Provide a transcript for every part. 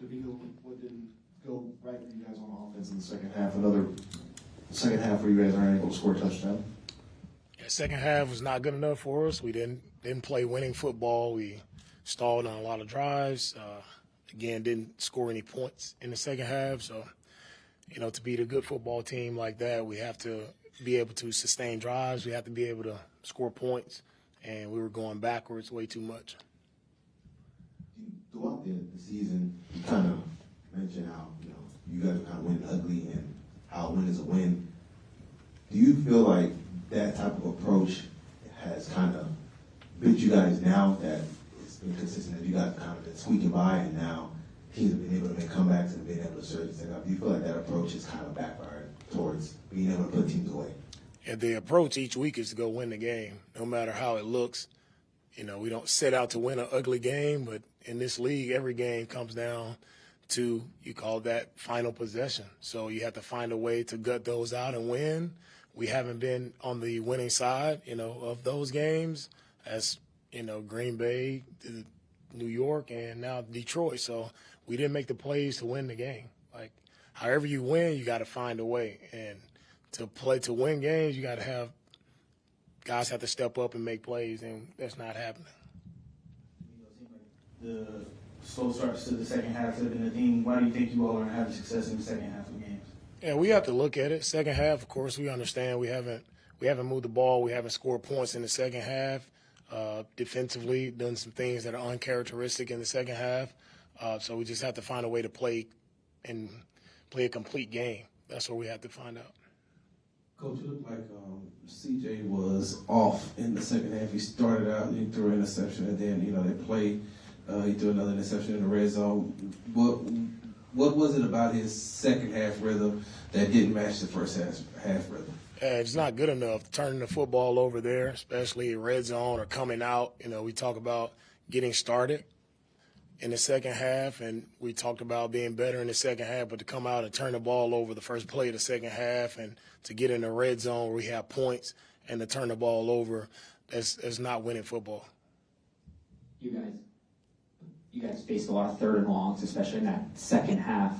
DeMeco, what didn't go right for you guys on offense in the second half? Another second half where you guys aren't able to score a touchdown? Yeah, second half was not good enough for us. We didn't play winning football. We stalled on a lot of drives. Again, didn't score any points in the second half. So, to beat a good football team like that, we have to be able to sustain drives. We have to be able to score points. And we were going backwards way too much. Throughout the season, you kind of mentioned how, you guys are kind of winning ugly and how a win is a win. Do you feel like that type of approach has kind of bit you guys now, that it's been consistent, that you guys kind of been squeaking by and now teams have been able to make comebacks and been able to surge and up? Do you feel like that approach is kind of backfired towards being able to put teams away? And the approach each week is to go win the game, no matter how it looks. We don't set out to win an ugly game, but in this league, every game comes down to, you call that final possession. So you have to find a way to gut those out and win. We haven't been on the winning side, of those games, as, Green Bay, New York, and now Detroit. So we didn't make the plays to win the game. Like, however you win, you got to find a way. And to win games, you got to have guys have to step up and make plays, and that's not happening. The slow starts to the second half have been a theme. Why do you think you all aren't having success in the second half of games? Yeah, we have to look at it. Second half, of course, we understand we haven't moved the ball. We haven't scored points in the second half. Defensively, done some things that are uncharacteristic in the second half. So we just have to find a way to play a complete game. That's what we have to find out. Coach, it looked like CJ was off in the second half. He started out, he threw an interception, and then, they played. He threw another interception in the red zone. What was it about his second half rhythm that didn't match the first half rhythm? It's not good enough turning the football over there, especially in red zone or coming out. We talk about getting started in the second half, and we talked about being better in the second half, but to come out and turn the ball over the first play of the second half and to get in the red zone where we have points and to turn the ball over, that's not winning football. You guys faced a lot of third and longs, especially in that second half.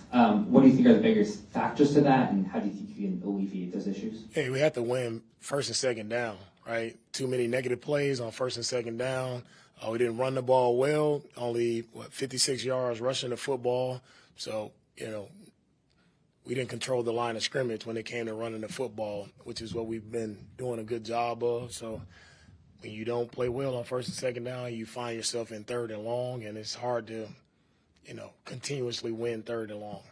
What do you think are the biggest factors to that, and how do you think you can alleviate those issues? Hey, we have to win first and second down, right? Too many negative plays on first and second down. We didn't run the ball well, only, 56 yards rushing the football. So, we didn't control the line of scrimmage when it came to running the football, which is what we've been doing a good job of. So when you don't play well on first and second down, you find yourself in third and long, and it's hard to, continuously win third and long.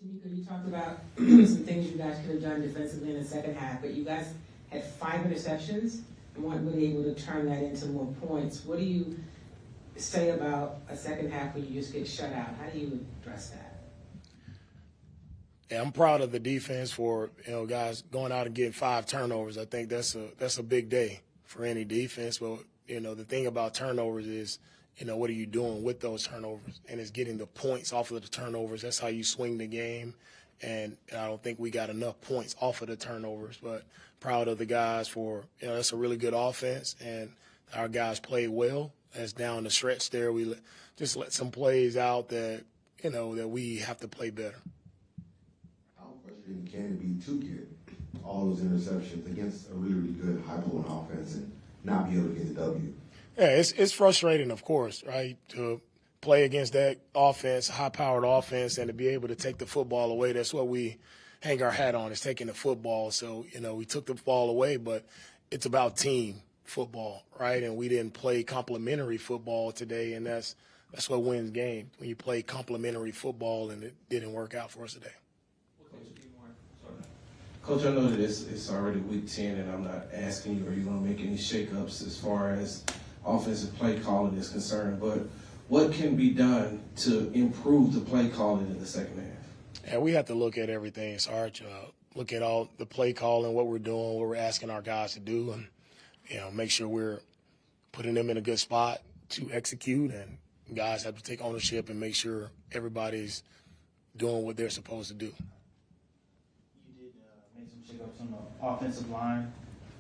DeMeco, you talked about some things you guys could have done defensively in the second half, but you guys had 5 interceptions and weren't really able to turn that into more points. What do you say about a second half where you just get shut out? How do you address that? Yeah, I'm proud of the defense for, guys going out and getting 5 turnovers. I think that's a big day for any defense. But, the thing about turnovers is, what are you doing with those turnovers? And it's getting the points off of the turnovers. That's how you swing the game. And I don't think we got enough points off of the turnovers. But proud of the guys for, that's a really good offense. And our guys played well. As down the stretch there, we just let some plays out that, that we have to play better. Can it be to get all those interceptions against a really, really good high-pulling offense and not be able to get the W? Yeah, it's frustrating, of course, right, to play against that offense, high-powered offense, and to be able to take the football away. That's what we hang our hat on, is taking the football. So, we took the ball away, but it's about team football, right? And we didn't play complementary football today, and that's what wins games, when you play complementary football, and it didn't work out for us today. Coach, I know that it's already week 10, and I'm not asking you, are you going to make any shakeups as far as offensive play calling is concerned, but what can be done to improve the play calling in the second half? Yeah, we have to look at everything, Sarge. Look at all the play calling, what we're doing, what we're asking our guys to do, and make sure we're putting them in a good spot to execute. And guys have to take ownership and make sure everybody's doing what they're supposed to do. Made some shakeups on the offensive line.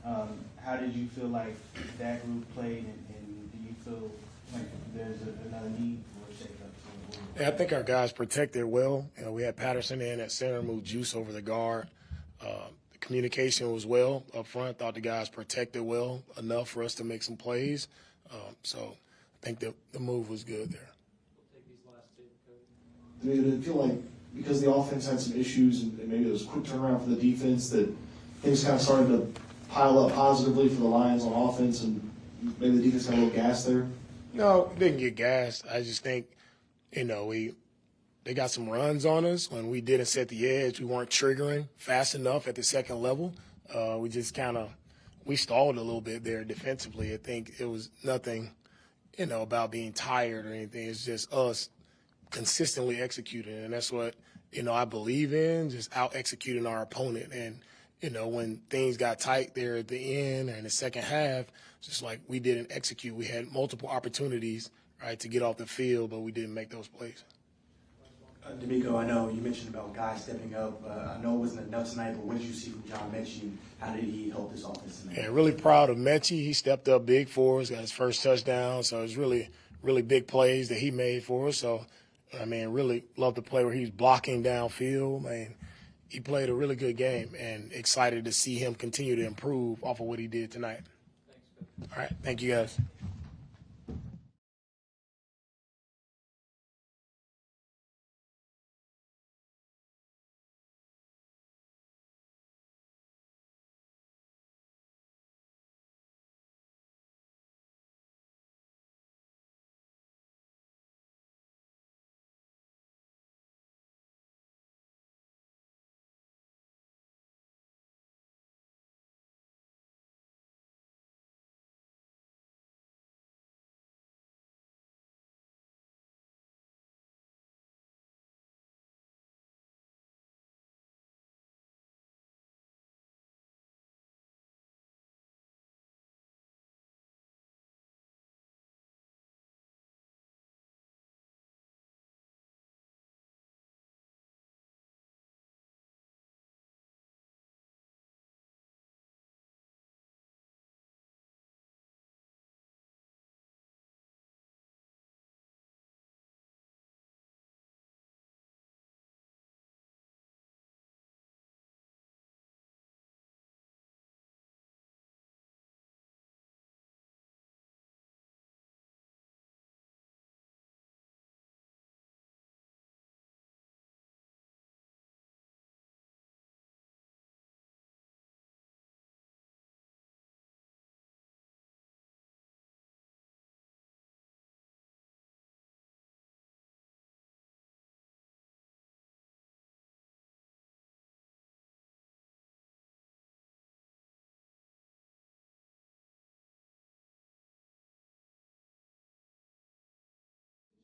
How did you feel like that group played, and do you feel like there's another need for shakeups? Yeah, I think our guys protected well. We had Patterson in at center, moved Juice over the guard. The communication was well up front. Thought the guys protected well enough for us to make some plays. So I think the move was good there. Did it feel like because the offense had some issues and maybe there was a quick turnaround for the defense that things kind of started to pile up positively for the Lions on offense and maybe the defense got a little gas there? No, we didn't get gassed. I just think, they got some runs on us when we didn't set the edge. We weren't triggering fast enough at the second level. We just we stalled a little bit there defensively. I think it was nothing, about being tired or anything. It's just us consistently executing, and that's what, I believe in, just out-executing our opponent. And, when things got tight there at the end or in the second half, just like we didn't execute. We had multiple opportunities, right, to get off the field, but we didn't make those plays. DeMeco, I know you mentioned about guys stepping up. I know it wasn't enough tonight, but what did you see from John Mechie, and how did he help this offense tonight? Yeah, really proud of Mechie. He stepped up big for us, got his first touchdown, so it's really, really big plays that he made for us. So, really love the play where he was blocking downfield. He played a really good game, and excited to see him continue to improve off of what he did tonight. Thanks. All right, thank you guys.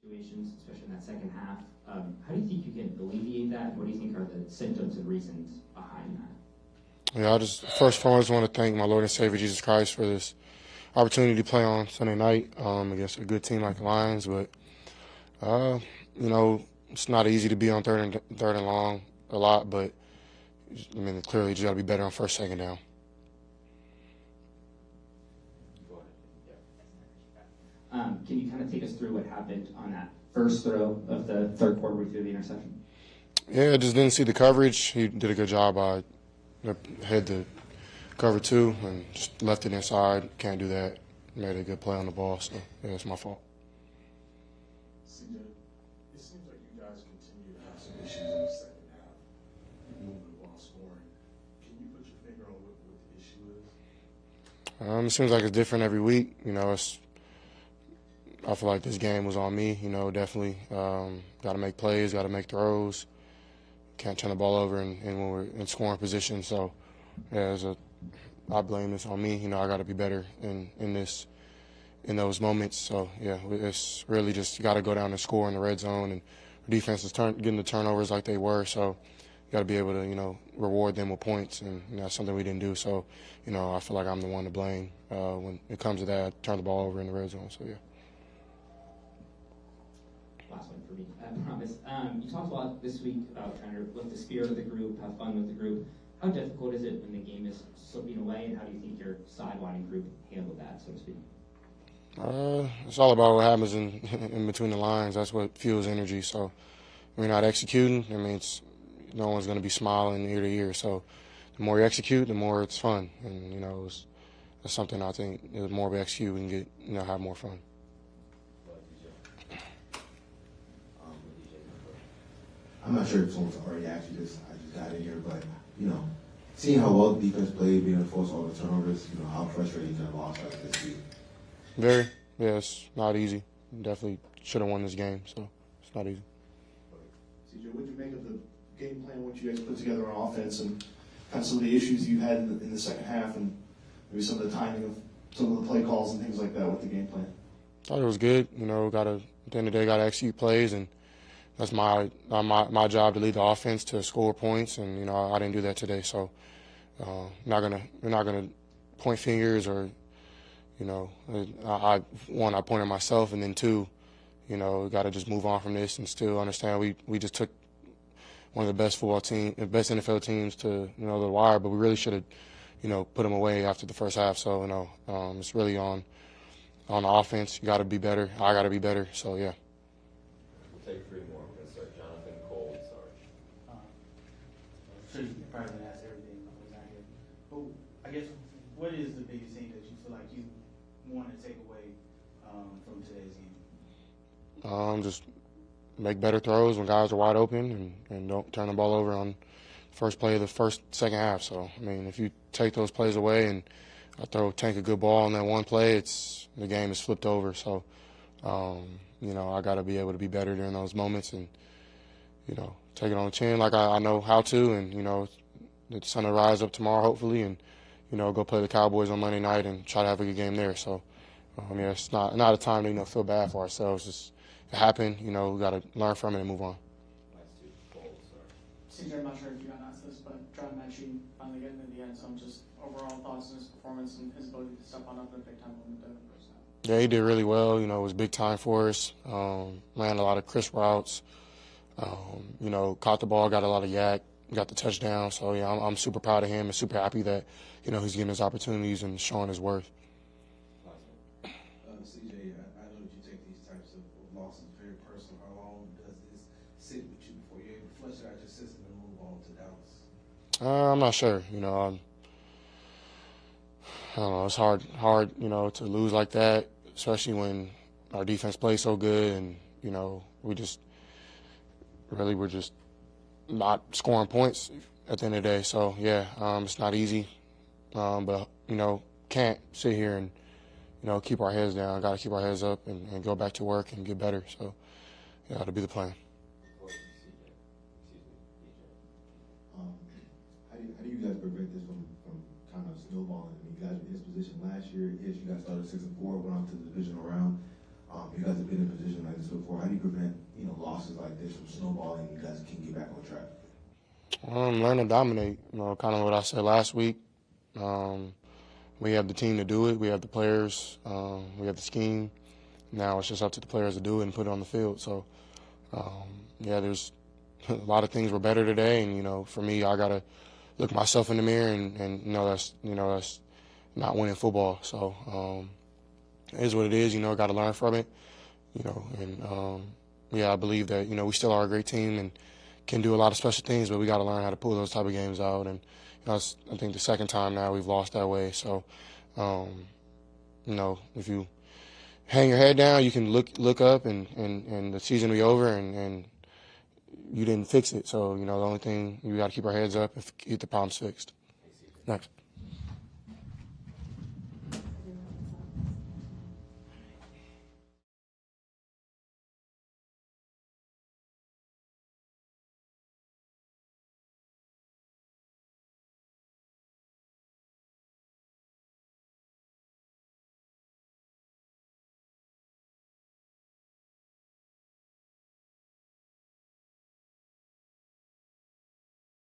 Situations, especially in that second half. How do you think you can alleviate that? What do you think are the symptoms and reasons behind that? Yeah, I just first and foremost want to thank my Lord and Savior Jesus Christ for this opportunity to play on Sunday night against a good team like the Lions. But it's not easy to be on third and long a lot. But clearly, you just got to be better on first, second down. Can you kind of take us through what happened on that first throw of the third quarter where he threw the interception? Yeah, I just didn't see the coverage. He did a good job. I had to cover two and just left it inside. Can't do that. Made a good play on the ball, so yeah, it's my fault. CJ, it seems like you guys continue to have some issues in the second half, moving the ball, scoring. Can you put your finger on what the issue is? It seems like it's different every week. I feel like this game was on me. Definitely got to make plays, got to make throws. Can't turn the ball over and when we're in scoring position. So, yeah, I blame this on me. I got to be better in those moments. So, yeah, it's really just got to go down and score in the red zone. And our defense is getting the turnovers like they were. So, got to be able to, reward them with points. And that's something we didn't do. So, I feel like I'm the one to blame when it comes to that. I turn the ball over in the red zone. So, yeah. Last one for me, I promise. You talked a lot this week about trying to lift the spirit of the group, have fun with the group. How difficult is it when the game is slipping away, and how do you think your sidelining group handled that, so to speak? It's all about what happens in between the lines. That's what fuels energy. So when you're not executing, I mean, no one's going to be smiling ear to ear. So the more you execute, the more it's fun. And, that's something I think the more we execute, we can get, have more fun. I'm not sure if someone's already asked you this. I just got in here, but seeing how well the defense played, being able to force all the turnovers, how frustrating that loss like this be? Very. Yeah, it's not easy. Definitely should have won this game, so it's not easy. CJ, what did you make of the game plan, what you guys put together on offense, and kind of some of the issues you had in the second half, and maybe some of the timing of some of the play calls and things like that with the game plan? Thought it was good. At the end of the day, got to execute plays, and that's my job to lead the offense to score points, and I didn't do that today. So we're not gonna point fingers or I point at myself, and then two, we got to just move on from this and still understand we just took one of the best best NFL teams to the wire, but we really should have put them away after the first half. So it's really on the offense. You got to be better. I got to be better. So yeah. We'll take 3 more. We're going to start Jonathan, Cole, and Sarge. I'm sure you probably didn't ask everything when he's not here. But I guess, what is the biggest thing that you feel like you want to take away from today's game? Just make better throws when guys are wide open, and don't turn the ball over on the first play of the second half. So, I mean, if you take those plays away and I tank a good ball on that one play, the game is flipped over. So, I got to be able to be better during those moments and, take it on the chin like I know how to, and, the sun will rise up tomorrow hopefully, and, go play the Cowboys on Monday night and try to have a good game there. So, it's not a time to, feel bad for ourselves. It happened, we got to learn from it and move on. Last 2, Cole, Sarge. CJ, I'm not sure if you got asked this, but Stroud actually finally getting in the end zone. Just overall thoughts on his performance and his ability to step on up in a big time moment there in the first half. Yeah, he did really well. It was big time for us. Ran a lot of crisp routes. Caught the ball, got a lot of yak, got the touchdown. So, yeah, I'm super proud of him and super happy that, he's getting his opportunities and showing his worth. CJ, I know that you take these types of losses very personal. How long does this sit with you before you're able to flush it out your system and move on to Dallas? I'm not sure. I don't know. It's hard, to lose like that, especially when our defense plays so good, and we're just not scoring points at the end of the day. So yeah, it's not easy, but can't sit here and keep our heads down. Got to keep our heads up and go back to work and get better. So yeah, that'll be the plan. How do you guys prevent this from kind of snowballing? I mean, you guys were in this position last year. Yes, you guys started 6-4, went on to the divisional round. You guys have been in a position like this before. How do you prevent losses like this from snowballing? You guys can get back on track. Learn to dominate. Kind of what I said last week. We have the team to do it. We have the players. We have the scheme. Now it's just up to the players to do it and put it on the field. So, there's a lot of things were better today, and for me, I gotta look myself in the mirror and that's not winning football. So it is what it is. Got to learn from it. I believe that we still are a great team and can do a lot of special things, but we got to learn how to pull those type of games out. And I think the second time now we've lost that way. So if you hang your head down, you can look up and the season will be over and you didn't fix it. So the only thing, we got to keep our heads up and get the problems fixed. Next.